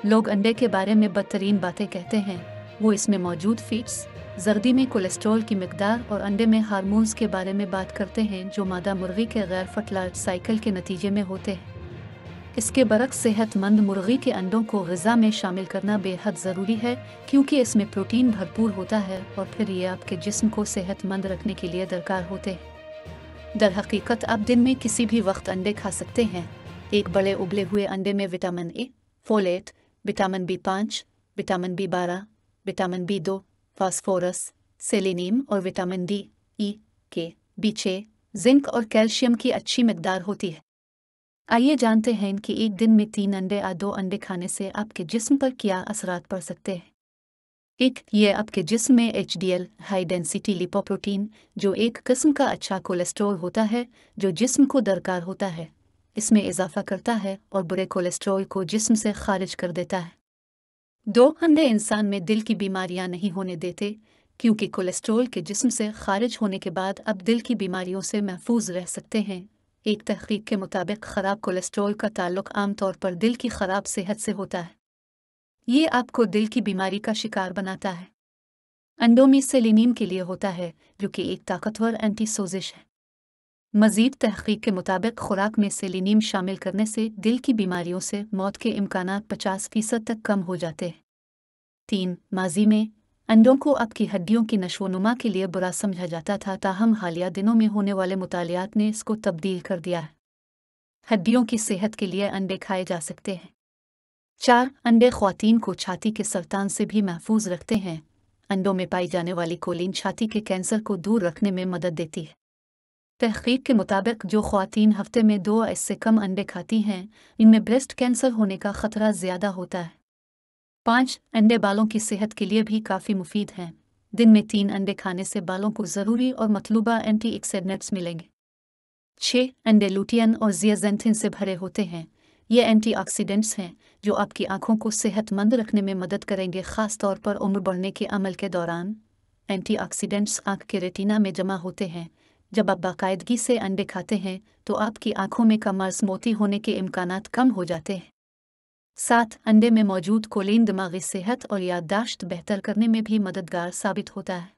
लोग अंडे के बारे में बदतरीन बातें कहते हैं। वो इसमें मौजूद फैट्स, जर्दी में कोलेस्ट्रॉल की मिकदार और अंडे में हार्मोन्स के बारे में बात करते हैं जो मादा मुर्गी के गैर फर्टिलाइज साइकिल के नतीजे में होते हैं। इसके बरक्स सेहतमंद मुर्गी के अंडों को ग़िज़ा में शामिल करना बेहद ज़रूरी है क्योंकि इसमें प्रोटीन भरपूर होता है और फिर ये आपके जिस्म को सेहतमंद रखने के लिए दरकार होते हैं। दर हकीकत आप दिन में किसी भी वक्त अंडे खा सकते हैं। एक बड़े उबले हुए अंडे में vitamin A, folate, vitamin B5, vitamin B12, vitamin B2, phosphorus, selenium और विटामिन डी, ई, के, B6, जिंक और कैल्शियम की अच्छी मिकदार होती है। आइए जानते हैं कि एक दिन में 3 अंडे या 2 अंडे खाने से आपके जिस्म पर क्या असरात पड़ सकते हैं। एक, ये आपके जिस्म में HDL हाई डेंसिटी लिपोप्रोटीन जो एक किस्म का अच्छा कोलेस्ट्रॉल होता है जो जिस्म को दरकार होता है, इसमें इजाफा करता है और बुरे कोलेस्ट्रॉल को जिस्म से खारिज कर देता है। 2 अंडे इंसान में दिल की बीमारियां नहीं होने देते क्योंकि कोलेस्ट्रॉल के जिस्म से खारिज होने के बाद अब दिल की बीमारियों से महफूज रह सकते हैं। एक तहकीक के मुताबिक ख़राब कोलेस्ट्रॉल का ताल्लुक आमतौर पर दिल की ख़राब सेहत से होता है। ये आपको दिल की बीमारी का शिकार बनाता है। अंडों में सेलेनियम के लिए होता है जो कि एक ताकतवर एंटीसोजिश है। मज़ीद तहकीक के मुताबिक खुराक में सेलेनियम शामिल करने से दिल की बीमारियों से मौत के इम्कानात 50% तक कम हो जाते हैं। 3. माजी में अंडों को आपकी हड्डियों की नशोनुमा के लिए बुरा समझा जाता था, ताहम हालिया दिनों में होने वाले मुतालियात ने इसको तब्दील कर दिया है। हड्डियों की सेहत के लिए अंडे खाए जा सकते हैं। 4. अंडे ख्वातीन को छाती के सरतान से भी महफूज रखते हैं। अंडों में पाई जाने वाली कोलिन छाती के कैंसर को दूर रखने में मदद देती है। तहकीक के मुताबिक जो ख्वातीन हफ्ते में 2 या इससे कम अंडे खाती हैं, इनमें ब्रेस्ट कैंसर होने का खतरा ज़्यादा होता है। 5. अंडे बालों की सेहत के लिए भी काफ़ी मुफीद हैं। दिन में 3 अंडे खाने से बालों को ज़रूरी और मतलूबा एंटीऑक्सीडेंट्स मिलेंगे। 6. अंडे लुटियन और जियाजेंथिन से भरे होते हैं। ये एंटीऑक्सीडेंट्स हैं जो आपकी आंखों को सेहतमंद रखने में मदद करेंगे, ख़ास तौर पर उम्र बढ़ने के अमल के दौरान। एंटीऑक्सीडेंट्स आँख के रेटिना में जमा होते हैं। जब आप बाकायदगी से अंडे खाते हैं तो आपकी आंखों में कमर्स मोती होने के इम्कानात कम हो जाते हैं। 7. अंडे में मौजूद कोलिन दिमागी सेहत और याददाश्त बेहतर करने में भी मददगार साबित होता है।